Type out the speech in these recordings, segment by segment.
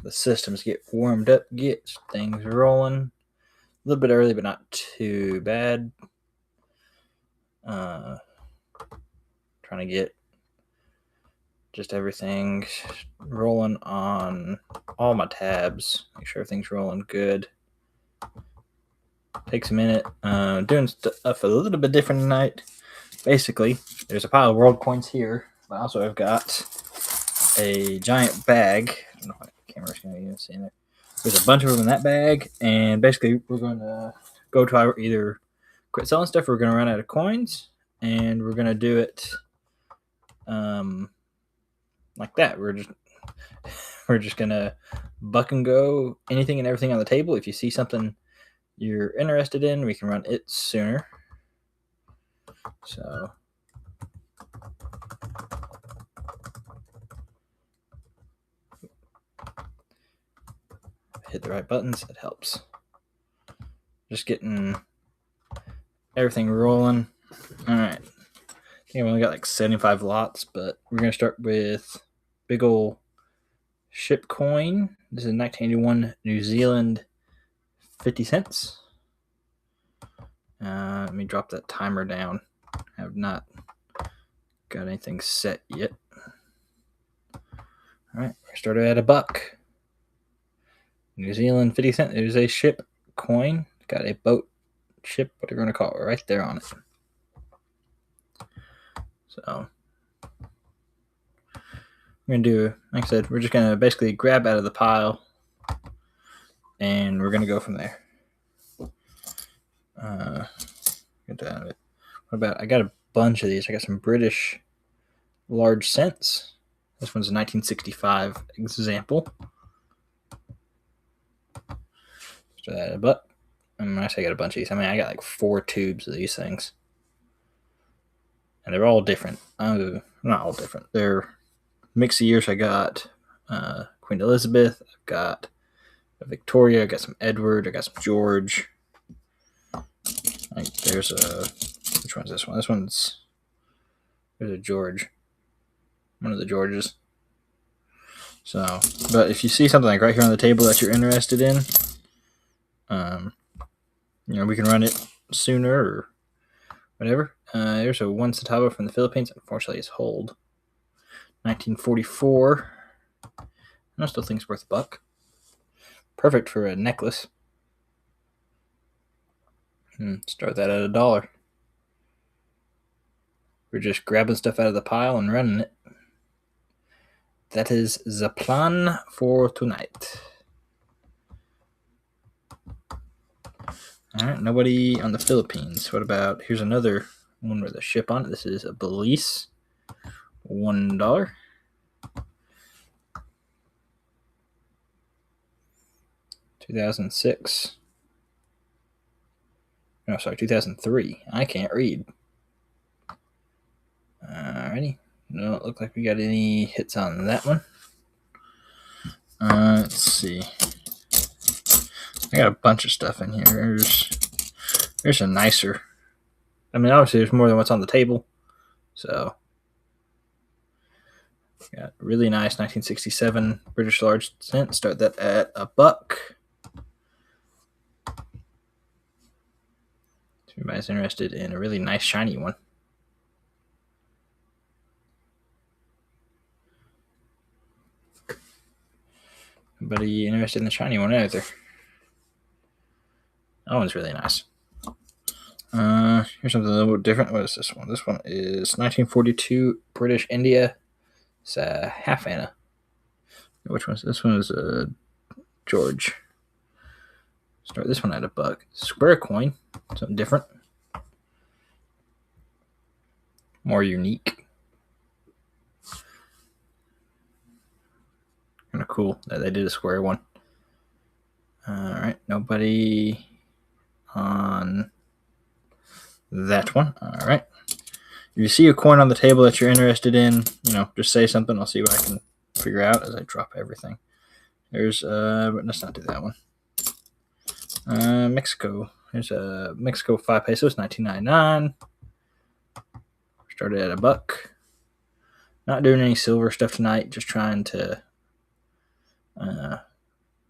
the systems get warmed up, get things rolling. A little bit early, but not too bad. Trying to get just everything rolling on all my tabs. Make sure everything's rolling good. Takes a minute. Doing stuff a little bit different tonight. Basically, there's a pile of world coins here, but also I've got a giant bag. I don't know if the camera's going to even see it. There's a bunch of them in that bag, and basically we're going to go to either quit selling stuff or we're going to run out of coins, and we're going to do it like that. We're just going to buck and go anything and everything on the table. If you see something you're interested in, we can run it sooner. So hit the right buttons, it helps. Just getting everything rolling. All right. I think I've only got like 75 lots, but we're going to start with big ol' ship coin. This is 1981 New Zealand 50 cents. Let me drop that timer down. I have not got anything set yet. All right, we started at $1. New Zealand 50 cents. There's a ship coin. Got a boat, ship, whatever you want to call it, right there on it. So we're going to do, like I said, we're just going to basically grab out of the pile and we're going to go from there. Get out of it. What about, I got a bunch of these. I got some British large cents. This one's a 1965 example. So that a buck. And when I say I got a bunch of these, I mean I got like 4 tubes of these things. And they're all different. Not all different. They're mix of years. I got Queen Elizabeth. I've got Victoria. I got some Edward. I got some George. Like there's a, which one's this one? This one's, there's a George. One of the Georges. So, but if you see something like right here on the table that you're interested in, we can run it sooner or whatever. There's a 1 centavo from the Philippines. Unfortunately, it's hold. 1944. I still think it's worth $1. Perfect for a necklace. Start that at $1. We're just grabbing stuff out of the pile and running it. That is the plan for tonight. All right, nobody on the Philippines. What about, here's another one with a ship on it. This is a Belize, $1. $2006. No, sorry, 2003. I can't read. Alrighty. No, it look like we got any hits on that one. Let's see. I got a bunch of stuff in here. There's a nicer. I mean, obviously there's more than what's on the table. So, got really nice 1967 British large cent. Start that at $1. If anybody's interested in a really nice shiny one. Anybody interested in the shiny one either? That one's really nice. Here's something a little bit different. What is this one? This one is 1942 British India. It's a half Anna. Which one's this? One is a George. Start this one at $1. Square coin. Something different. More unique. Kind of cool that they did a square one. Alright, nobody on that one. Alright. If you see a coin on the table that you're interested in, just say something. I'll see what I can figure out as I drop everything. There's, but let's not do that one. Mexico. There's a Mexico 5 pesos, 1999. Started at $1. Not doing any silver stuff tonight. Just trying to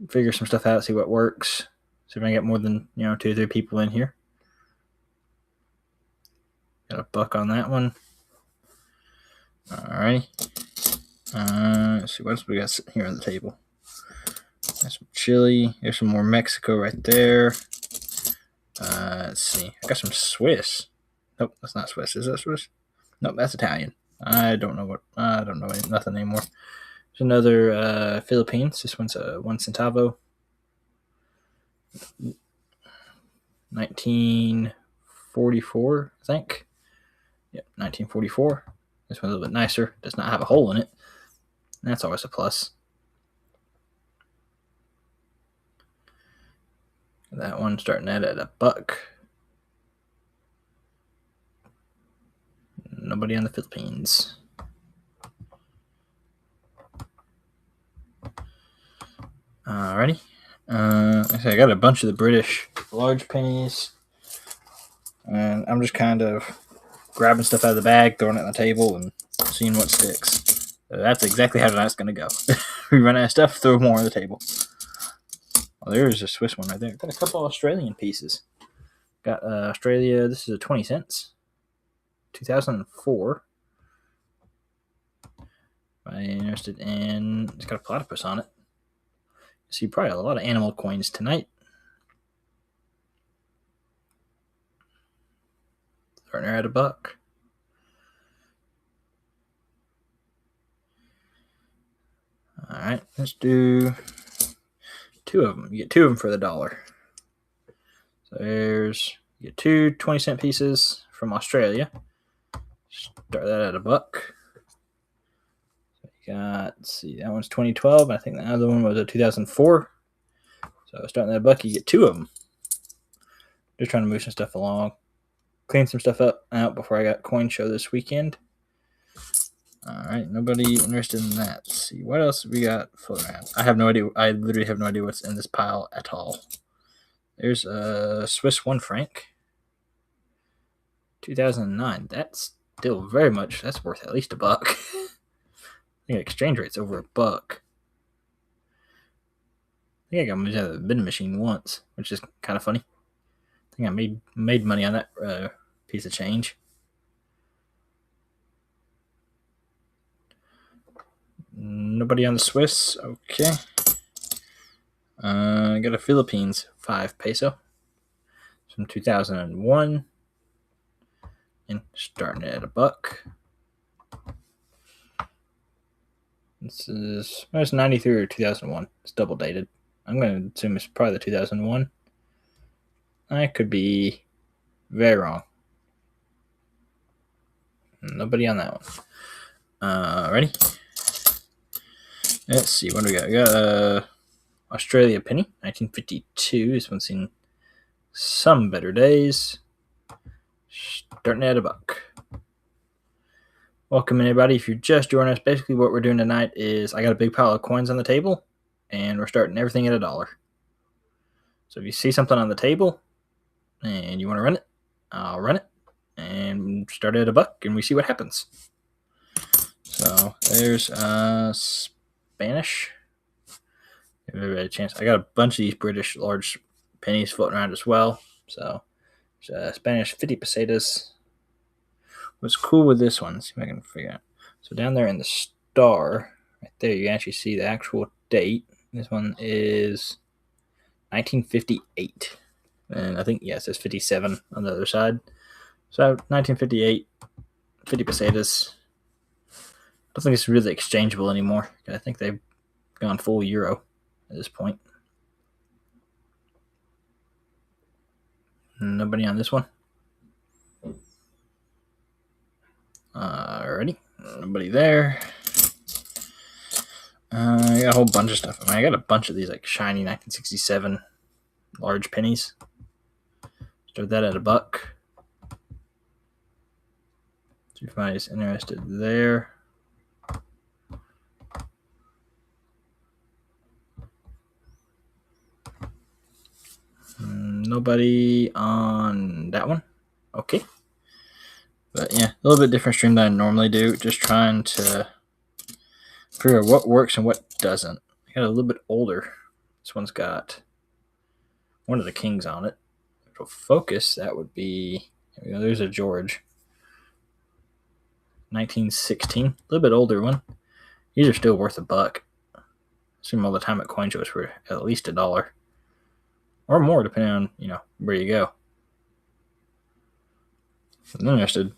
figure some stuff out, see what works. See if I can get more than 2 or 3 people in here. Got a buck on that one. Alrighty. Let's see what else we got sitting here on the table. Got some chili. There's some more Mexico right there. Let's see. I got some Swiss. Nope, that's not Swiss. Is that Swiss? Nope, that's Italian. I don't know nothing anymore. There's another Philippines. This one's a 1 centavo. 1944, I think. Yep, 1944. This one's a little bit nicer. Does not have a hole in it. That's always a plus. That one starting at a buck. Nobody on the Philippines. Alrighty. I got a bunch of the British large pennies. And I'm just kind of grabbing stuff out of the bag, throwing it on the table, and seeing what sticks. So that's exactly how tonight's going to go. We run out of stuff, throw more on the table. Oh, there's a Swiss one right there. Got a couple Australian pieces. Got Australia. This is a 20 cents. 2004. I'm interested in. It's got a platypus on it. See probably a lot of animal coins tonight. Starting at a buck. All right, let's do 2 of them. You get 2 of them for the $1. So you get 2 20-cent pieces from Australia. Start that at a buck. So you got, let's see, that one's 2012. I think the other one was a 2004. So starting at a buck, you get 2 of them. Just trying to move some stuff along. Clean some stuff out before I got coin show this weekend. All right, nobody interested in that. Let's see, what else we got floating around? I have no idea. I literally have no idea what's in this pile at all. There's a Swiss 1 franc. 2009. That's still very much. That's worth at least a buck. I think exchange rate's over a buck. I think I got money out of the vending machine once, which is kind of funny. I think I made money on that piece of change. Nobody on the Swiss. Okay. I got a Philippines 5 peso from 2001. And starting at a buck. This is 93 or 2001. It's double dated. I'm going to assume it's probably the 2001. I could be very wrong. Nobody on that one. Ready? Let's see, what do we got? We got Australia penny, 1952. This one's seen some better days. Starting at a buck. Welcome, everybody. If you're just joining us, basically what we're doing tonight is I got a big pile of coins on the table, and we're starting everything at $1. So if you see something on the table and you want to run it, I'll run it and start at a buck, and we see what happens. So there's Spanish. Give everybody a chance. I got a bunch of these British large pennies floating around as well. So Spanish 50 pesetas. What's cool with this one, let's see if I can figure out. So down there in the star, right there, you can actually see the actual date. This one is 1958. And I think, yeah, it says 57 on the other side. So 1958, 50 pesetas. I don't think it's really exchangeable anymore. I think they've gone full euro at this point. Nobody on this one. Alrighty. Nobody there. I got a whole bunch of stuff. I got a bunch of these like shiny 1967 large pennies. Start that at a buck. See if anybody's interested there. Nobody on that one. Okay. But yeah, a little bit different stream than I normally do. Just trying to figure out what works and what doesn't. I got a little bit older This one's got one of the kings on it. If it'll focus, that would be, there's a George. 1916, a little bit older one. These are still worth $1. I assume all the time at coin shows for at least $1 or more, depending on where you go. I'm interested.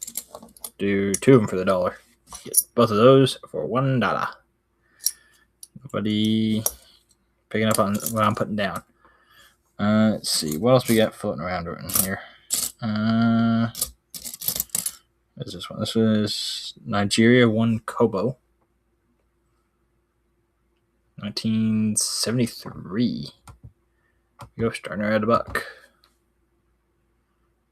Do 2 of them for the $1. Get both of those for $1. Nobody picking up on what I'm putting down. Let's see. What else we got floating around in here? What is this one? This is Nigeria 1 Kobo. 1973. Go starting her at $1.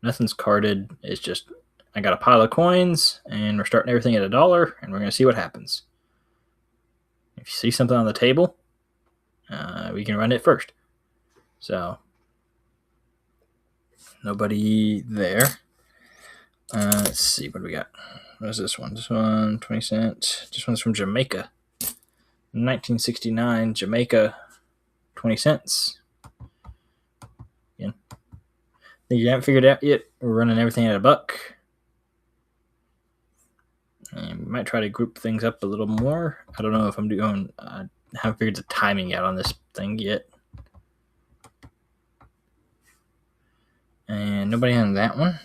Nothing's carded. It's just I got a pile of coins, and we're starting everything at $1, and we're going to see what happens. If you see something on the table, we can run it first. So, nobody there. Let's see, what do we got? What is this one? This one, 20 cents. This one's from Jamaica. 1969, Jamaica, 20 cents. Again, think you haven't figured it out yet? We're running everything at $1. And we might try to group things up a little more. I don't know if I'm doing. I haven't figured the timing out on this thing yet. And nobody on that one.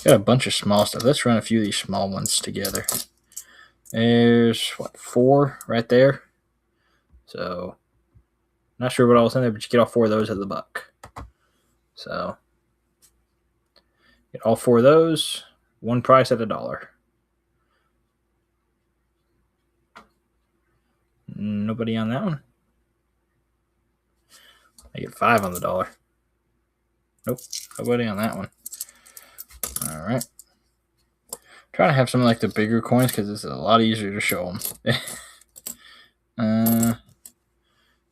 Got a bunch of small stuff. Let's run a few of these small ones together. There's 4 right there. So, not sure what all was in there, but you get all 4 of those at $1. So, get all 4 of those, one price at $1. Nobody on that one. I get 5 on the $1. Nope, nobody on that one. All right. Trying to have some like the bigger coins because it's a lot easier to show them. This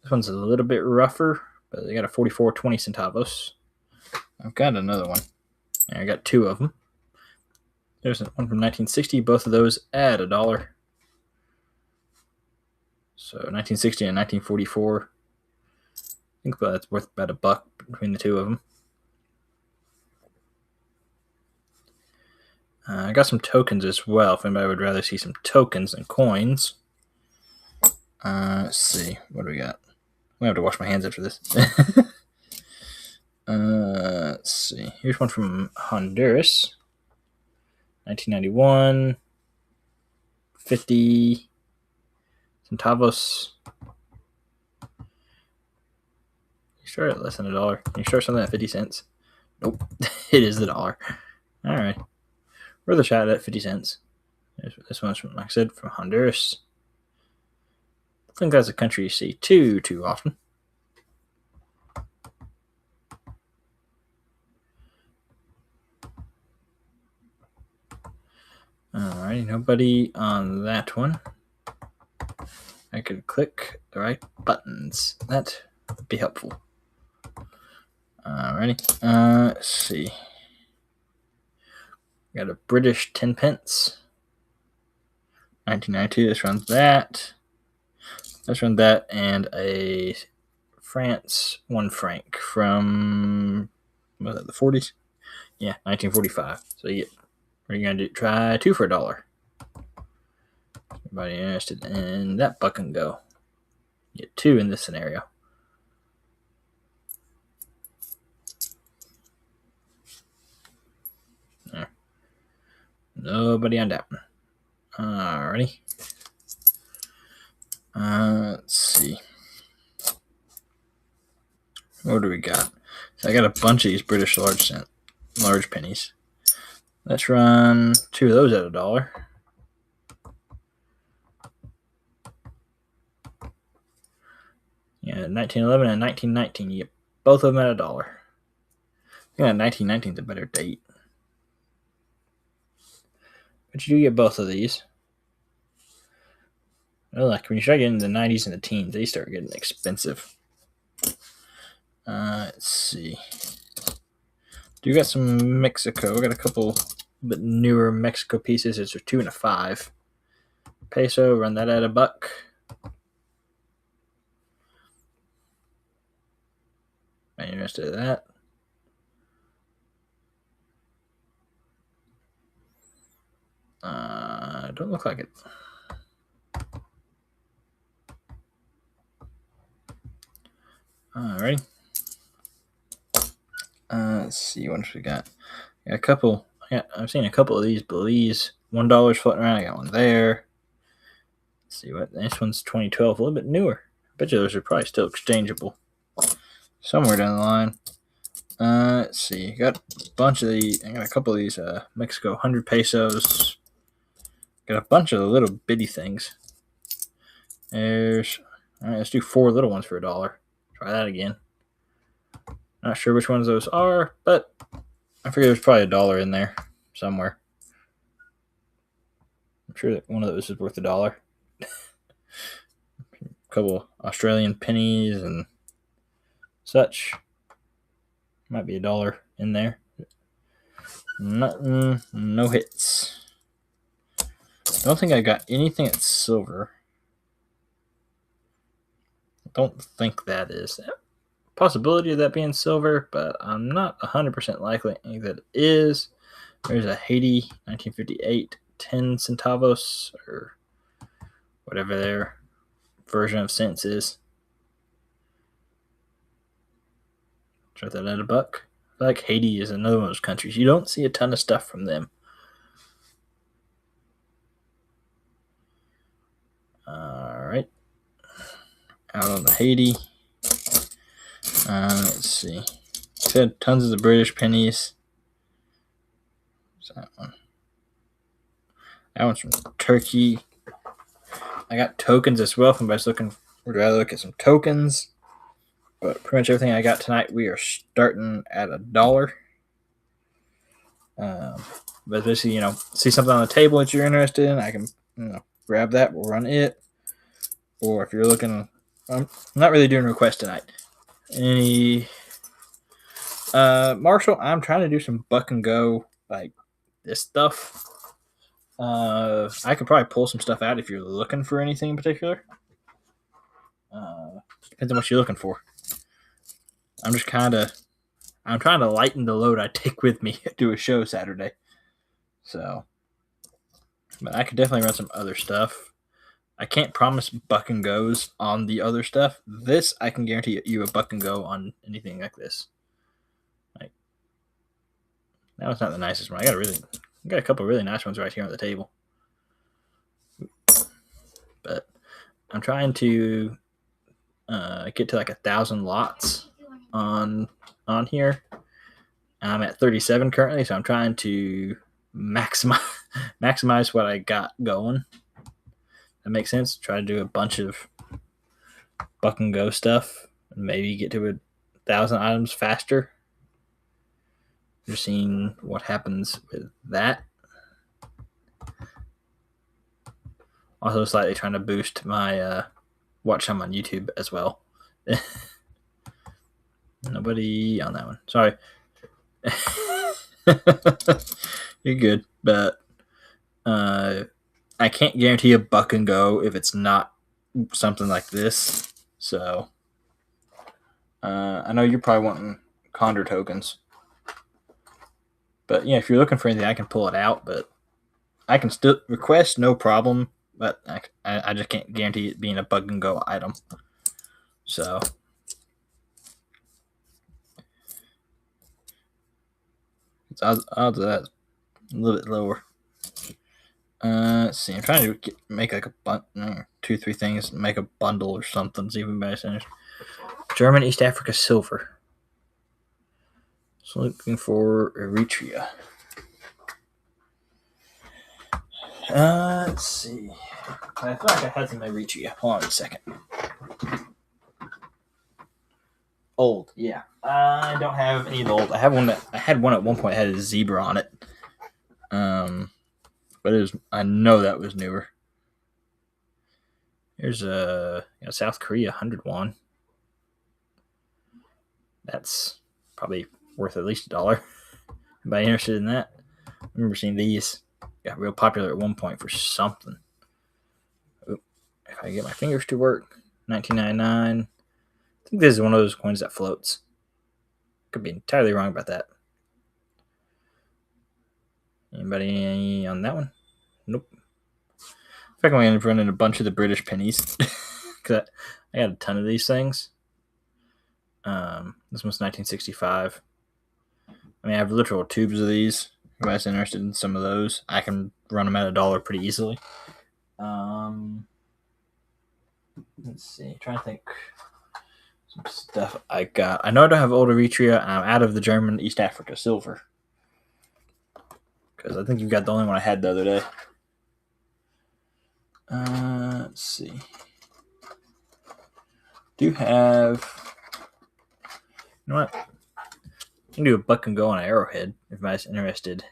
one's a little bit rougher, but they got a 44 20 centavos. I've got another one. And I got 2 of them. There's one from 1960. Both of those at $1. So 1960 and 1944. I think that's worth about $1 between the 2 of them. I got some tokens as well, if anybody would rather see some tokens than coins. Let's see. What do we got? I'm going to have to wash my hands after this. Let's see. Here's one from Honduras. 1991. 50 centavos. You start at less than $1. Can you start something at 50 cents? Nope. It is the $1. All right. Worth a shot at 50 cents. This one's from, like I said, from Honduras. I think that's a country you see too often. Alrighty, nobody on that one. I could click the right buttons. That would be helpful. Alrighty. Let's see. Got a British 10 pence. 1992. Let's run that. Let's run that and a France 1 franc from what was that, the 40s? Yeah, 1945. So yeah, we're gonna try 2 for $1. Anybody interested in that buck and go? Get 2 in this scenario. There. Nobody on that one. Alrighty. Let's see. What do we got? So I got a bunch of these British large pennies. Let's run 2 of those at $1. Yeah, 1911 and 1919. You get both of them at $1. Yeah, 1919 is a better date. But you do get both of these. Well, like when you start getting in the 90s and the teens, they start getting expensive. Let's see. Do got some Mexico. Got a couple bit newer Mexico pieces. It's a 2 and a 5. Peso, run that at $1. Anybody interested in that? Don't look like it. Alrighty. Let's see what else we got. A couple. Yeah, I've seen a couple of these Belize $1 floating around. I got one there. Let's see what this one's 2012, a little bit newer. I bet you those are probably still exchangeable somewhere down the line. Let's see. Got a bunch of these. I got a couple of these Mexico 100 pesos. Got a bunch of the little bitty things. There's. All right, let's do 4 little ones for $1. Try that again. Not sure which ones those are, but I figure there's probably $1 in there somewhere. I'm sure that one of those is worth $1. A couple Australian pennies and such. Might be $1 in there. Nothing, no hits. Don't think I got anything that's silver. Don't think that is. Possibility of that being silver, but I'm not 100% likely that it is. There's a Haiti 1958 10 centavos, or whatever their version of cents is. Try that at $1. I feel like Haiti is another one of those countries. You don't see a ton of stuff from them. Alright. Out on the Haiti. Let's see. Said tons of the British pennies. What's that one? That one's from Turkey. I got tokens as well. If anybody's looking, would rather look at some tokens. But pretty much everything I got tonight, we are starting at $1. But basically, see something on the table that you're interested in, I can, grab that. We'll run it. Or if you're looking, I'm not really doing requests tonight. Any Marshall, I'm trying to do some buck and go, like this stuff. I could probably pull some stuff out if you're looking for anything in particular. Depends on what you're looking for. I'm trying to lighten the load I take with me to a show Saturday. So, but I could definitely run some other stuff. I can't promise buck and goes on the other stuff. This, I can guarantee you a buck and go on anything like this. Like, that was not the nicest one. I got a couple of really nice ones right here on the table. But I'm trying to get to like 1,000 lots on here. I'm at 37 currently, so I'm trying to maximize what I got going. That makes sense. Try to do a bunch of buck and go stuff and maybe get to 1,000 items faster. Just seeing what happens with that. Also slightly trying to boost my watch time on YouTube as well. Nobody on that one. Sorry. You're good, but I can't guarantee a buck and go if it's not something like this. So I know you're probably wanting Condor tokens. But yeah, if you're looking for anything, I can pull it out. But I can still request, no problem. But I just can't guarantee it being a buck and go item. So odds of that a little bit lower. Let's see. I'm trying to make like a 2-3 things, make a bundle or something. See if anybody sends German East Africa silver. So looking for Eritrea. Let's see. I feel like I had some Eritrea. Hold on a second. Old, yeah. I don't have any of the old. I had one at one point that had a zebra on it. But I know that was newer. Here's South Korea 101. That's probably worth at least $1. Anybody interested in that? I remember seeing these got real popular at one point for something. Oop, if I get my fingers to work, 1999. I think this is one of those coins that floats. Could be entirely wrong about that. Anybody on that one? Nope. I think I'm going to run in a bunch of the British pennies because I got a ton of these things. This one's 1965. I mean, I have literal tubes of these. If anybody's interested in some of those, I can run them at $1 pretty easily. Let's see. Trying to think some stuff I got. I know I don't have old Eritrea. I'm out of the German East Africa silver because I think you got the only one I had the other day. Let's see. Do have. You know what? I can do a buck and go on an arrowhead if anybody's interested.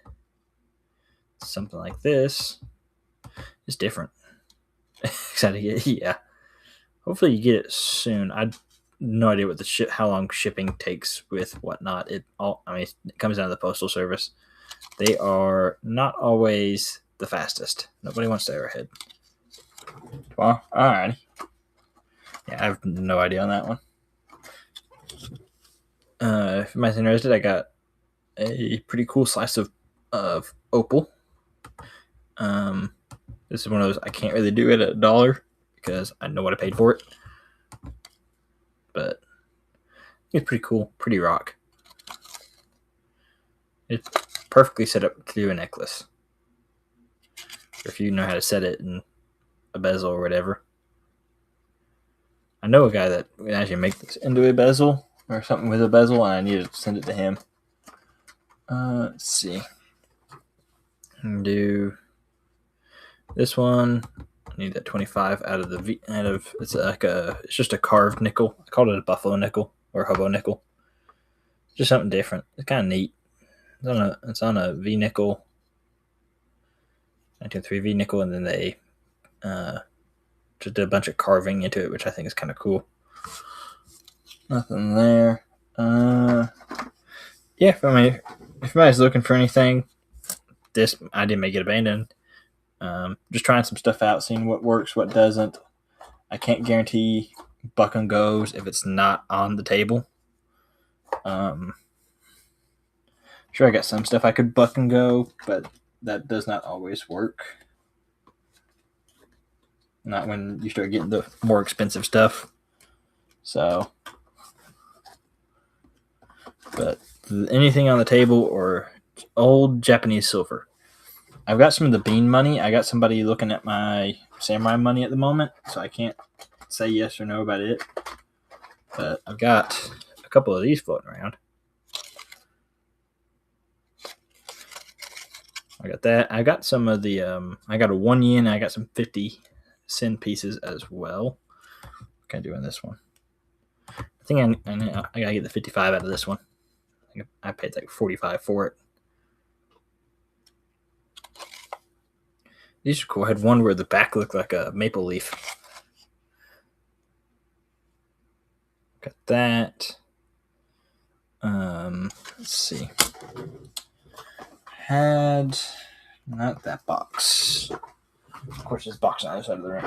Something like this is different. Excited to get, yeah. Hopefully you get it soon. I have no idea what how long shipping takes with whatnot. It comes down to the postal service. They are not always the fastest. Nobody wants the arrowhead. Well, alrighty. Yeah, I have no idea on that one. If anybody's interested, I got a pretty cool slice of opal. This is one of those I can't really do it at $1 because I know what I paid for it. But it's pretty cool, pretty rock. It's perfectly set up to do a necklace. If you know how to set it in a bezel or whatever. I know a guy that can actually make this into a bezel or something with a bezel, and I need to send it to him. Let's see. Do this one. I need that 25 out of the it's just a carved nickel. I called it a buffalo nickel or hobo nickel. Just something different. It's kind of neat. It's on a V nickel, 1903 V nickel, and then they just did a bunch of carving into it, which I think is kind of cool. Nothing there. Yeah, if anybody's looking for anything, I didn't make it abandoned. Just trying some stuff out, seeing what works, what doesn't. I can't guarantee buck and goes if it's not on the table. Sure, I got some stuff I could buck and go, but that does not always work. Not when you start getting the more expensive stuff. So, but anything on the table or old Japanese silver. I've got some of the bean money. I got somebody looking at my samurai money at the moment, so I can't say yes or no about it. But I've got a couple of these floating around. I got that. I got some of the, I got a 1 yen. I got some 50 sen pieces as well. What can I do on this one? I think I gotta get the 55 out of this one. I paid like 45 for it. These are cool. I had one where the back looked like a maple leaf. Got that. Let's see. Had not that box. Of course, this box on the other side of the room.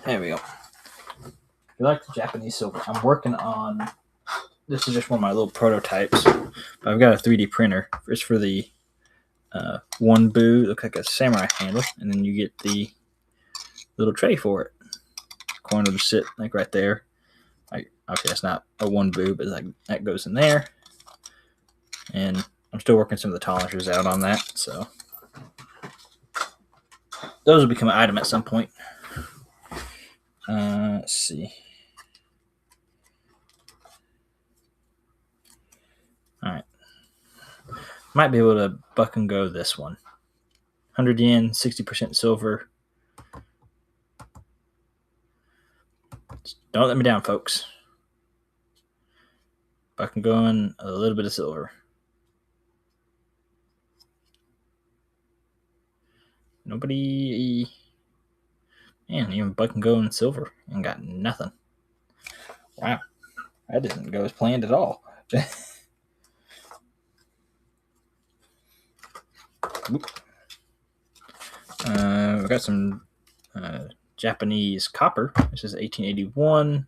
There we go. If you like the Japanese silver, I'm working on. This is just one of my little prototypes. But I've got a 3D printer. It's for the one boo. Looks like a samurai handle, and then you get the little tray for it. Coin will just sit like right there. Like, okay, it's not a one boo, but like that goes in there. And I'm still working some of the tolerances out on that, so those will become an item at some point. Let's see. All right. Might be able to buck and go this one. 100 yen, 60% silver. Don't let me down, folks. Buck and going a little bit of silver. Nobody. Man, even buck and go in silver and got nothing. Wow. That didn't go as planned at all. We got some Japanese copper. This is 1881.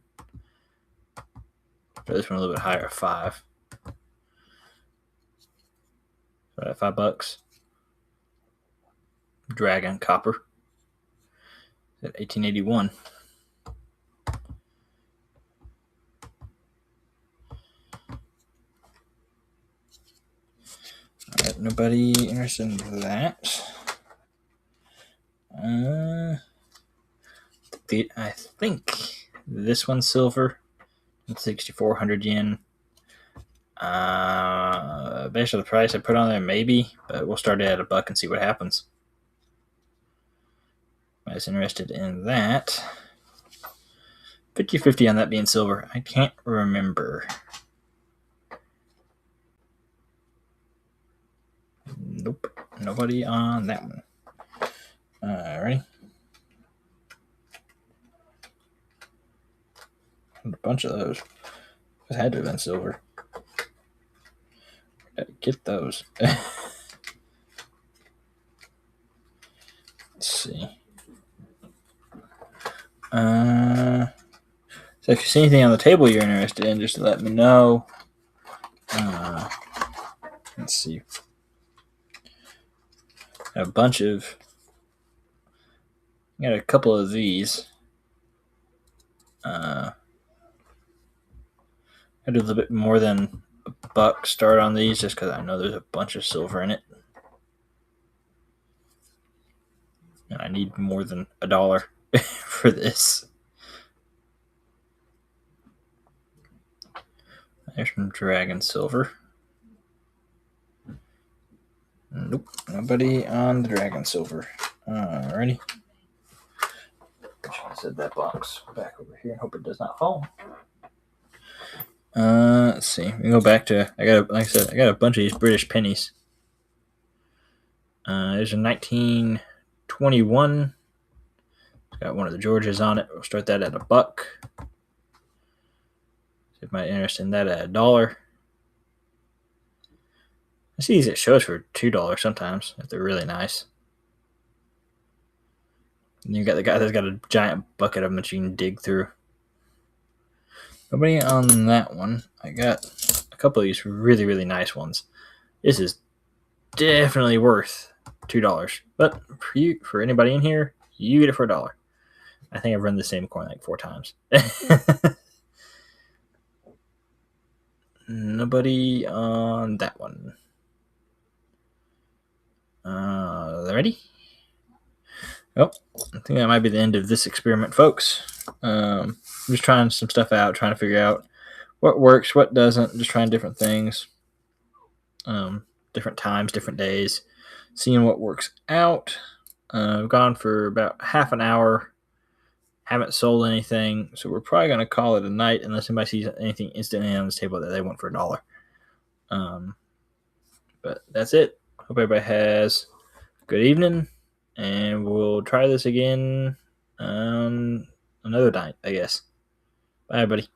For this one a little bit higher, 5. So $5. Dragon copper at 1881. All right, nobody interested in that. I think this one's silver. It's 6,400 yen. Based on the price I put on there, maybe, but we'll start it at $1 and see what happens. I was interested in that. 50-50 on that being silver. I can't remember. Nope. Nobody on that one. Ready? A bunch of those. It had to have been silver. Gotta get those. Let's see. So if you see anything on the table you're interested in, just let me know. Let's see. Got a couple of these. I do a little bit more than $1 start on these just because I know there's a bunch of silver in it. And I need more than $1 for this. There's some dragon silver. Nope, nobody on the dragon silver. Alrighty. I set that box back over here and hope it does not fall. Let's see. We can go back to I got a bunch of these British pennies. There's a 1921. It's got one of the Georges on it. We'll start that at $1. See if my interest in that at $1. I see these at shows for $2 sometimes if they're really nice. And you got the guy that's got a giant bucket of them that you can dig through. Nobody on that one. I got a couple of these really, really nice ones. This is definitely worth $2. But for anybody in here, you get it for $1. I think I've run the same coin like 4 times. Nobody on that one. Ready? Oh, I think that might be the end of this experiment, folks. I'm just trying some stuff out, trying to figure out what works, what doesn't, just trying different things, different times, different days, seeing what works out. I've gone for about half an hour, haven't sold anything, so we're probably going to call it a night unless anybody sees anything instantly on this table that they want for $1. But that's it. Hope everybody has a good evening, and we'll try this again another night, I guess. Bye, everybody.